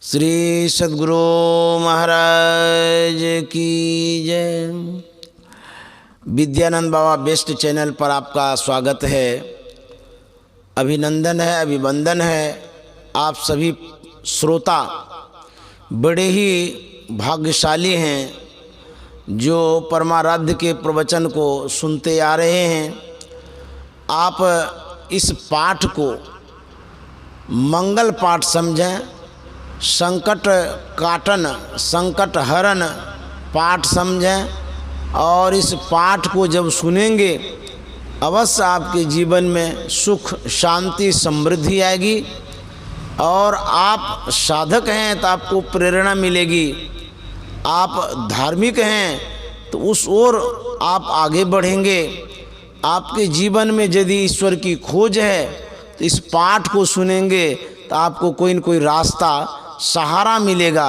श्री सद्गुरु महाराज की जय। विद्यानंद बाबा best channel पर आपका स्वागत है। अभिनंदन है, अभिवंदन है। आप सभी श्रोता बड़े ही भाग्यशाली हैं जो परमाराध्य के प्रवचन को सुनते आ रहे हैं। आप इस पाठ को मंगल पाठ समझें, संकट काटन संकट हरण पाठ समझें और इस पाठ को जब सुनेंगे अवश्य आपके जीवन में सुख शांति समृद्धि आएगी। और आप साधक हैं तो आपको प्रेरणा मिलेगी, आप धार्मिक हैं तो उस ओर आप आगे बढ़ेंगे। आपके जीवन में यदि ईश्वर की खोज है तो इस पाठ को सुनेंगे तो आपको कोई न कोई रास्ता सहारा मिलेगा।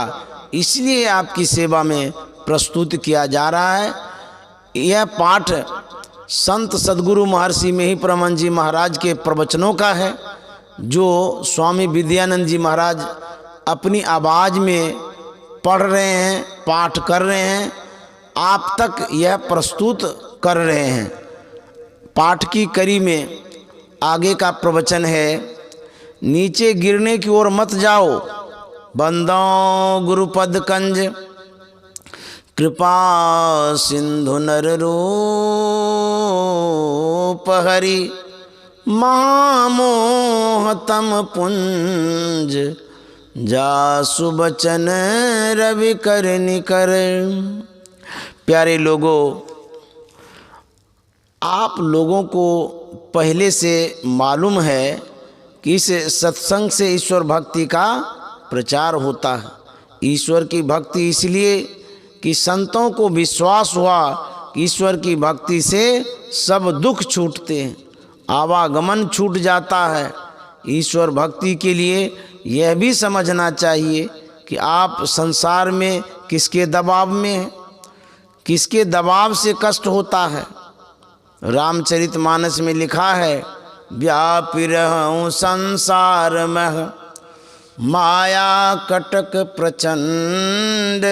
इसलिए आपकी सेवा में प्रस्तुत किया जा रहा है। यह पाठ संत सद्गुरु महर्षि महिप्रमन जी महाराज के प्रवचनों का है जो स्वामी विद्यानंद जी महाराज अपनी आवाज़ में पढ़ रहे हैं, पाठ कर रहे हैं, आप तक यह प्रस्तुत कर रहे हैं। पाठ की कड़ी में आगे का प्रवचन है, नीचे गिरने की ओर मत जाओ, बंदों गुरुपद कंज, कृपा सिंधु नर रूप हरि, महामोह तम पुंज, जासु बचन रवि कर निकर। प्यारे लोगों, आप लोगों को पहले से मालूम है कि इस सत्संग से ईश्वर भक्ति का प्रचार होता है। ईश्वर की भक्ति इसलिए कि संतों को विश्वास हुआ कि ईश्वर की भक्ति से सब दुख छूटते हैं, आवागमन छूट जाता है। ईश्वर भक्ति के लिए यह भी समझना चाहिए कि आप संसार में किसके दबाव में हैं, किसके दबाव से कष्ट होता है। रामचरितमानस में लिखा है, व्यापी रहूं संसार में, माया कटक प्रचंड,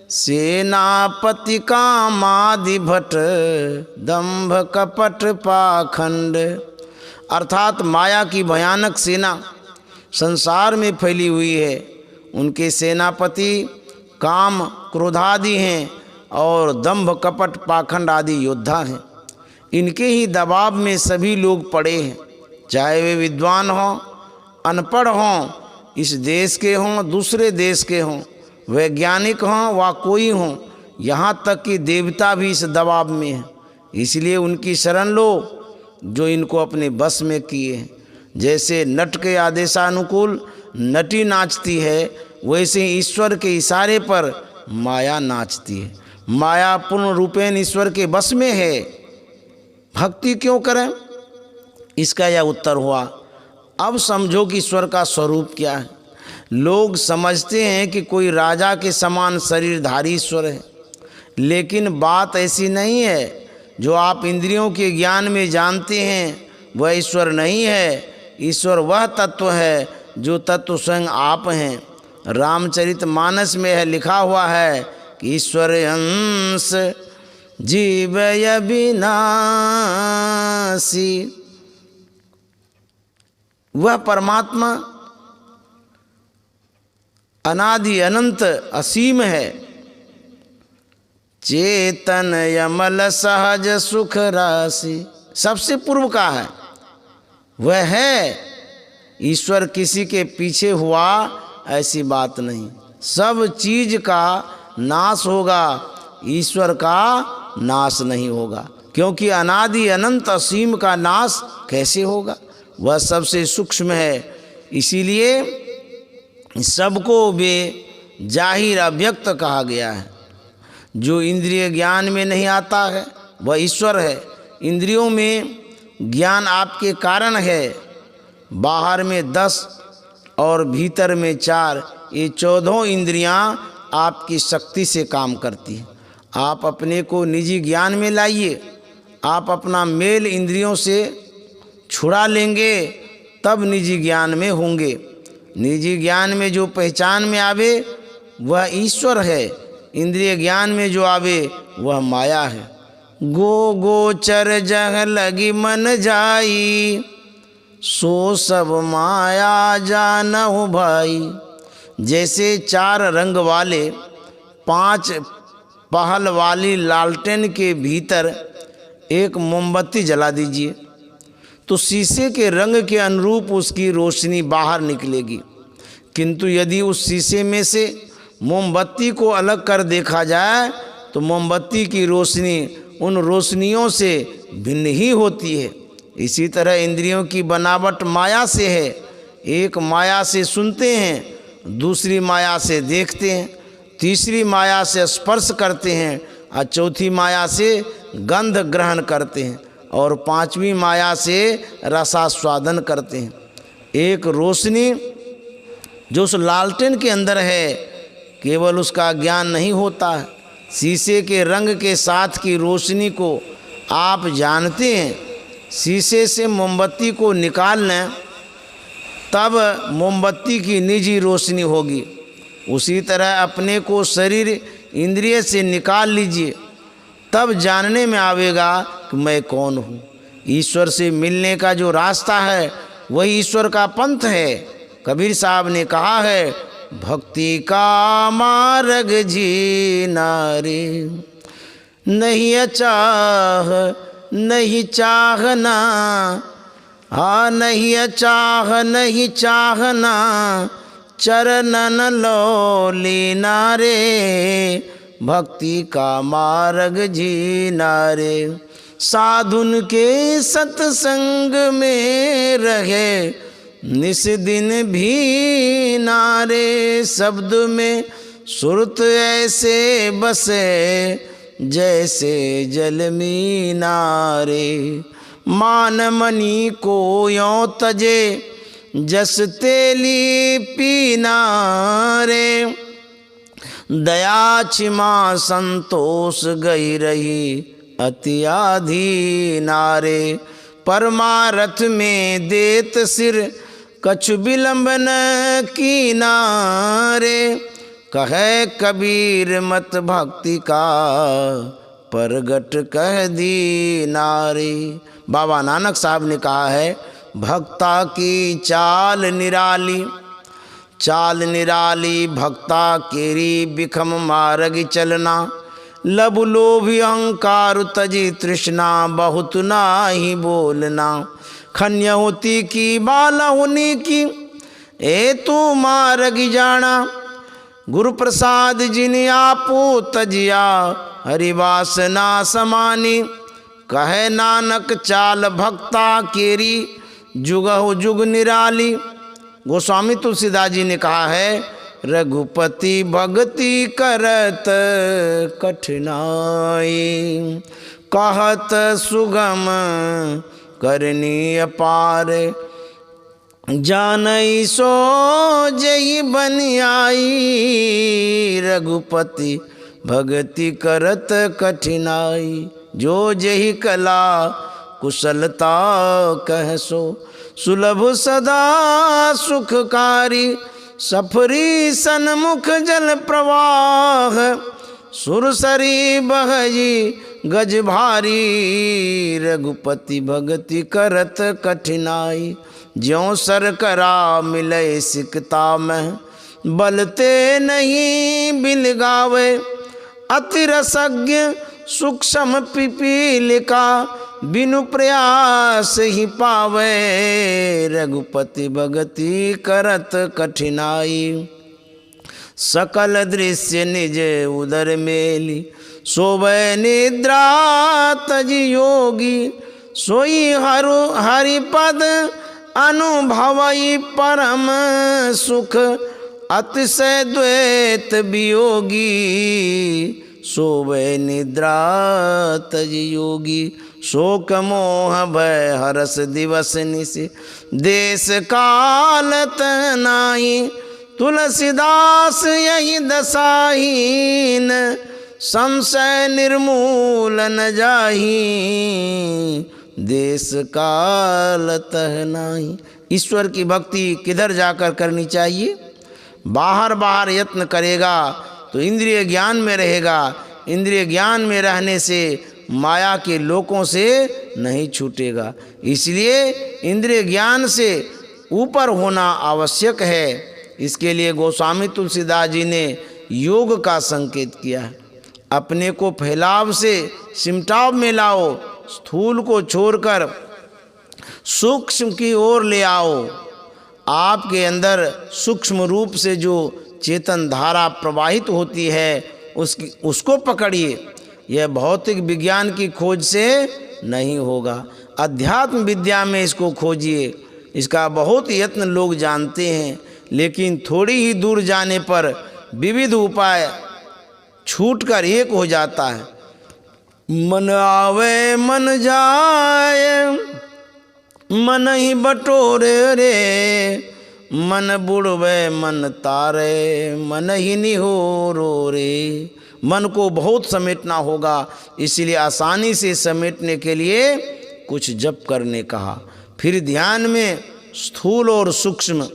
सेनापति कामादि भट, दंभ कपट पाखंड। अर्थात माया की भयानक सेना संसार में फैली हुई है। उनके सेनापति काम क्रोधादि हैं और दंभ कपट पाखंड आदि योद्धा हैं। इनके ही दबाव में सभी लोग पड़े हैं, चाहे वे विद्वान हों, अनपढ़ हों, इस देश के हों, दूसरे देश के हों, वैज्ञानिक हों व कोई हों, यहाँ तक कि देवता भी इस दबाव में हैं। इसलिए उनकी शरण लो जो इनको अपने बस में किए हैं। जैसे नट के आदेशानुकूल नटी नाचती है, वैसे ईश्वर के इशारे पर माया नाचती है। माया पूर्ण रूपेण ईश्वर के बस में है। भक्ति क्यों करें, इसका यह उत्तर हुआ। अब समझो कि ईश्वर का स्वरूप क्या है। लोग समझते हैं कि कोई राजा के समान शरीरधारी ईश्वर है, लेकिन बात ऐसी नहीं है। जो आप इंद्रियों के ज्ञान में जानते हैं वह ईश्वर नहीं है। ईश्वर वह तत्व है जो तत्व स्वयं आप हैं। रामचरितमानस में यह लिखा हुआ है कि ईश्वर अंश जीव अविनाशी। वह परमात्मा अनादि अनंत असीम है। चेतन यमल सहज सुख राशि, सबसे पूर्व का है। वह है। ईश्वर किसी के पीछे हुआ ऐसी बात नहीं। सब चीज का नाश होगा, ईश्वर का नाश नहीं होगा, क्योंकि अनादि अनंत असीम का नाश कैसे होगा। वह सबसे सूक्ष्म है। इसीलिए सबको वे जाहिर अव्यक्त कहा गया है। जो इंद्रिय ज्ञान में नहीं आता है वह ईश्वर है। इंद्रियों में ज्ञान आपके कारण है। बाहर में 10 और भीतर में 4, ये 14 इंद्रियां आपकी शक्ति से काम करती हैं। आप अपने को निजी ज्ञान में लाइए, आप अपना मेल इंद्रियों से छुड़ा लेंगे तब निजी ज्ञान में होंगे। निजी ज्ञान में जो पहचान में आवे वह ईश्वर है, इंद्रिय ज्ञान में जो आवे वह माया है। गो गोचर जह लगी मन जाई, सो सब माया जानहु भाई। जैसे 4 रंग वाले 5 पहल वाली लालटेन के भीतर एक मोमबत्ती जला दीजिए तो शीशे के रंग के अनुरूप उसकी रोशनी बाहर निकलेगी। किंतु यदि उस शीशे में से मोमबत्ती को अलग कर देखा जाए तो मोमबत्ती की रोशनी उन रोशनियों से भिन्न ही होती है। इसी तरह इंद्रियों की बनावट माया से है। एक माया से सुनते हैं, दूसरी माया से देखते हैं, तीसरी माया से स्पर्श करते हैं और चौथी माया से गंध ग्रहण करते हैं और 5वीं माया से रसास्वादन करते हैं। एक रोशनी जो उस लालटेन के अंदर है, केवल उसका ज्ञान नहीं होता है। शीशे के रंग के साथ की रोशनी को आप जानते हैं। शीशे से मोमबत्ती को निकाल लें तब मोमबत्ती की निजी रोशनी होगी। उसी तरह अपने को शरीर इंद्रिय से निकाल लीजिए, तब जानने में आवेगा कि मैं कौन हूँ। ईश्वर से मिलने का जो रास्ता है वही ईश्वर का पंथ है। कबीर साहब ने कहा है, भक्ति का मार्ग जीना रे, नहीं चाह नहीं चाहना, हाँ नहीं चाह नहीं चाहना, चरणन लो लीना रे, भक्ति का मार्ग जीना रे। साधुन के सत्संग में रहे, निस दिन भी नारे, शब्द में सुरत ऐसे बसे, जैसे जल में नारे। मान मनी को यों तजे, जस तेली पीना रे, दया क्षमा संतोष गई रही, अति आधीना रे। परमारथ में देत सिर, कछु विलंबन कीना रे, कहे कबीर मत भक्ति का, परगट कह दीना रे। बाबा नानक साहब ने कहा है, भक्ता की चाल निराली, चाल निराली भक्ता केरी, बिखम मार्ग चलना, लब लोभ अहंकार तजी तृष्णा, बहुत नाही बोलना। खन्य होती की बाला होनी की, ए तू मार्ग जाना, गुरु प्रसाद जिन आपो तजिया, हरिवासना समानी। कहे नानक चाल भक्ता केरी, जुगहु जुग निराली। गोस्वामी तुलसीदास जी ने कहा है, रघुपति भक्ति करत कठिनाई, कहत सुगम करनी अपार, जानई सो जही बन आई, रघुपति भक्ति करत कठिनाई। जो जही कला कुशलता कह सो, सुलभ सदा सुखकारी, सफरी सन्मुख जल प्रवाह, सुरसरी बहजी गज भारी, रघुपति भक्ति करत कठिनाई। ज्यों सर करा मिले सिकता में, बलते नहीं बिल गावे, अति रसज्ञ सूक्ष्म पिपीलिका, बिनु प्रयास ही पावे, रघुपति भक्ति करत कठिनाई। सकल दृश्य निज उदर मेली, सोवै निद्रा तजी योगी, सोई हरिपद अनुभवई परम सुख, अतिशय द्वैत वियोगी, सोवै निद्रा तजी योगी। शोक मोह भय हरस दिवस निश, देश कालत नाही, तुलसीदास यही दशाहीन, संशय निर्मूलन जाही, देश कालत नाही। ईश्वर की भक्ति किधर जाकर करनी चाहिए? बाहर बाहर यत्न करेगा तो इंद्रिय ज्ञान में रहेगा। इंद्रिय ज्ञान में रहने से माया के लोकों से नहीं छूटेगा। इसलिए इंद्रिय ज्ञान से ऊपर होना आवश्यक है। इसके लिए गोस्वामी तुलसीदास जी ने योग का संकेत किया है। अपने को फैलाव से सिमटाव में लाओ, स्थूल को छोड़कर सूक्ष्म की ओर ले आओ। आपके अंदर सूक्ष्म रूप से जो चेतन धारा प्रवाहित होती है उसको पकड़िए। यह भौतिक विज्ञान की खोज से नहीं होगा, अध्यात्म विद्या में इसको खोजिए। इसका बहुत यत्न लोग जानते हैं, लेकिन थोड़ी ही दूर जाने पर विविध उपाय छूटकर एक हो जाता है। मन आवे मन जाए, मन ही बटोरे रे, मन बुड़वे मन तारे, मन ही निहोरो रे। मन को बहुत समेटना होगा, इसलिए आसानी से समेटने के लिए कुछ जप करने कहा। फिर ध्यान में स्थूल और सूक्ष्म,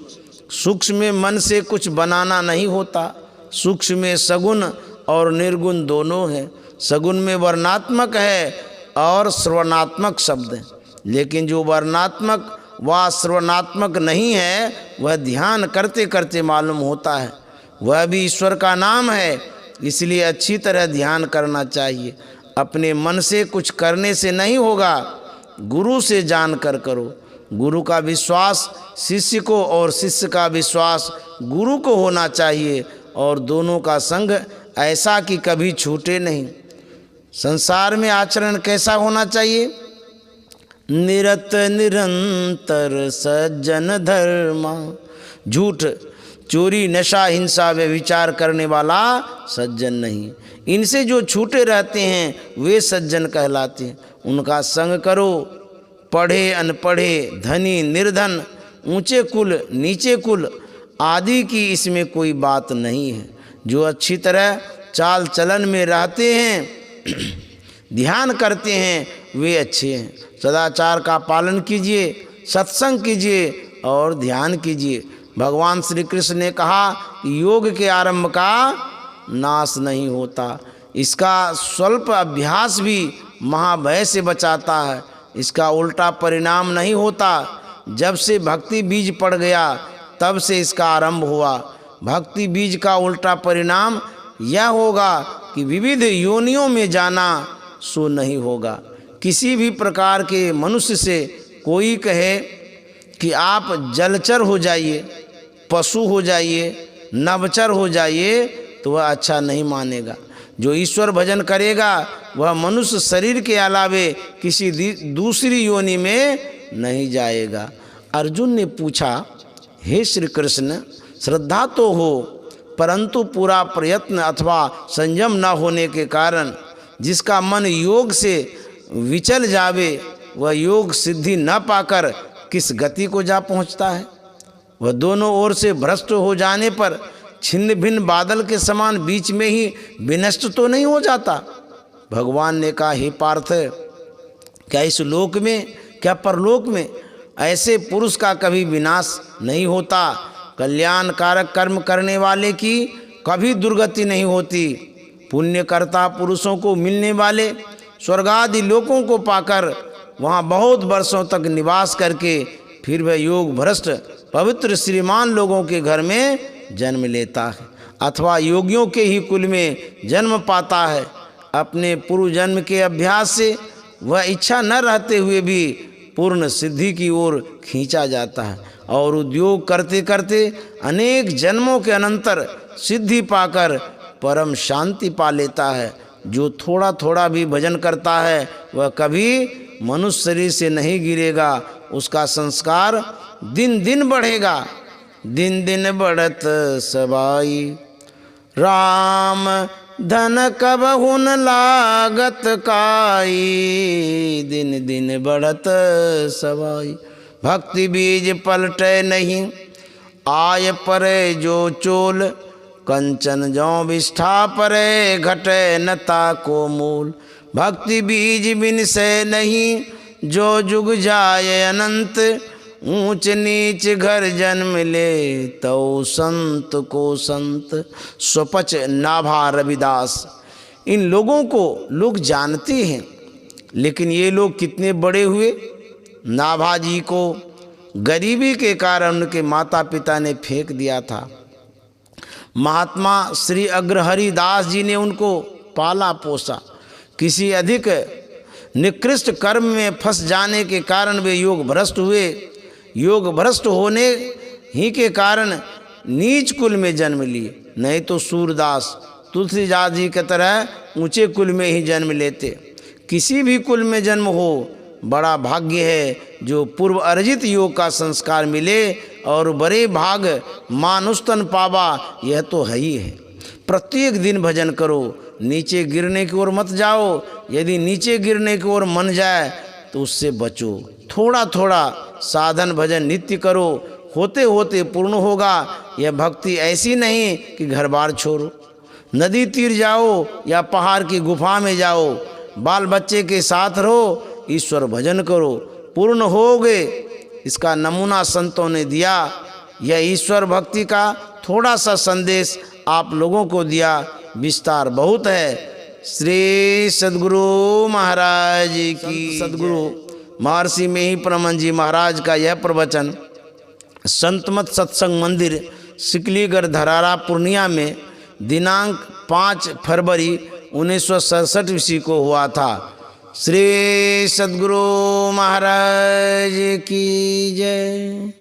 सूक्ष्म में मन से कुछ बनाना नहीं होता। सूक्ष्म में सगुण और निर्गुण दोनों हैं। सगुण में वर्णात्मक है और श्रवणात्मक शब्द है, लेकिन जो वर्णात्मक व श्रवणात्मक नहीं है वह ध्यान करते करते मालूम होता है। वह भी ईश्वर का नाम है, इसलिए अच्छी तरह ध्यान करना चाहिए। अपने मन से कुछ करने से नहीं होगा, गुरु से जानकर करो। गुरु का विश्वास शिष्य को और शिष्य का विश्वास गुरु को होना चाहिए, और दोनों का संग ऐसा कि कभी छूटे नहीं। संसार में आचरण कैसा होना चाहिए? निरत निरंतर सज्जन धर्मा। झूठ, चोरी, नशा, हिंसा, व्यभिचार करने वाला सज्जन नहीं। इनसे जो छूटे रहते हैं वे सज्जन कहलाते हैं। उनका संग करो। पढ़े अनपढ़े, धनी निर्धन, ऊंचे कुल नीचे कुल आदि की इसमें कोई बात नहीं है। जो अच्छी तरह चाल चलन में रहते हैं, ध्यान करते हैं, वे अच्छे हैं। सदाचार का पालन कीजिए, सत्संग कीजिए और ध्यान कीजिए। भगवान श्री कृष्ण ने कहा कि योग के आरंभ का नाश नहीं होता, इसका स्वल्प अभ्यास भी महाभय से बचाता है। इसका उल्टा परिणाम नहीं होता। जब से भक्ति बीज पड़ गया तब से इसका आरंभ हुआ। भक्ति बीज का उल्टा परिणाम यह होगा कि विविध योनियों में जाना सो नहीं होगा। किसी भी प्रकार के मनुष्य से कोई कहे कि आप जलचर हो जाइए, पशु हो जाइए, नभचर हो जाइए, तो वह अच्छा नहीं मानेगा। जो ईश्वर भजन करेगा वह मनुष्य शरीर के अलावे किसी दूसरी योनि में नहीं जाएगा। अर्जुन ने पूछा, हे श्री कृष्ण, श्रद्धा तो हो परंतु पूरा प्रयत्न अथवा संयम न होने के कारण जिसका मन योग से विचल जावे वह योग सिद्धि न पाकर किस गति को जा पहुंचता है। वह दोनों ओर से भ्रष्ट हो जाने पर छिन्न भिन्न बादल के समान बीच में ही विनष्ट तो नहीं हो जाता। भगवान ने कहा, हे पार्थ, क्या इस लोक में क्या परलोक में ऐसे पुरुष का कभी विनाश नहीं होता। कल्याणकारक कर्म करने वाले की कभी दुर्गति नहीं होती। पुण्यकर्ता पुरुषों को मिलने वाले स्वर्गादि लोकों को पाकर वहाँ बहुत वर्षों तक निवास करके फिर वह योग भ्रष्ट पवित्र श्रीमान लोगों के घर में जन्म लेता है अथवा योगियों के ही कुल में जन्म पाता है। अपने पूर्व जन्म के अभ्यास से वह इच्छा न रहते हुए भी पूर्ण सिद्धि की ओर खींचा जाता है और उद्योग करते करते अनेक जन्मों के अनंतर सिद्धि पाकर परम शांति पा लेता है। जो थोड़ा थोड़ा भी भजन करता है वह कभी मनुष्य शरीर से नहीं गिरेगा, उसका संस्कार दिन दिन बढ़ेगा। दिन दिन बढ़त सबाई, राम धन कबहुन लागत काई। दिन दिन बढ़त सबाई, भक्ति बीज पलटे नहीं, आय परे जो चोल। कंचन जौ विष्ठा परे, घटे न ताको मूल। भक्ति बीज बिन से नहीं, जो जुग जाए अनंत। ऊंच नीच घर जन्म ले, तौ संत को संत स्वपच नाभा रविदास। इन लोगों को लोग जानते हैं, लेकिन ये लोग कितने बड़े हुए। नाभा जी को गरीबी के कारण उनके माता पिता ने फेंक दिया था। महात्मा श्री अग्रहरि दास जी ने उनको पाला पोसा। किसी अधिक निकृष्ट कर्म में फंस जाने के कारण वे योग भ्रष्ट हुए। योग भ्रष्ट होने ही के कारण नीच कुल में जन्म लिए, नहीं तो सूरदास तुलसीदास जी की तरह ऊंचे कुल में ही जन्म लेते। किसी भी कुल में जन्म हो, बड़ा भाग्य है जो पूर्व अर्जित योग का संस्कार मिले और बड़े भाग मानुस्तन पावा, यह तो है ही है। प्रत्येक दिन भजन करो, नीचे गिरने की ओर मत जाओ। यदि नीचे गिरने की ओर मन जाए तो उससे बचो। थोड़ा थोड़ा साधन भजन नित्य करो, होते होते पूर्ण होगा। यह भक्ति ऐसी नहीं कि घर बार छोड़ो। नदी तीर जाओ या पहाड़ की गुफा में जाओ, बाल बच्चे के साथ रहो, ईश्वर भजन करो, पूर्ण होगे। इसका नमूना संतों ने दिया। यह ईश्वर भक्ति का थोड़ा सा संदेश आप लोगों को दिया, विस्तार बहुत है। श्री सद्गुरु महाराज की। सद्गुरु महर्षि में ही परमहंस जी महाराज का यह प्रवचन संतमत सत्संग मंदिर सिकलीगढ़ धरारा पूर्णिया में दिनांक 5 फरवरी 1967 ईस्वी को हुआ था। श्री सद्गुरु महाराज की जय।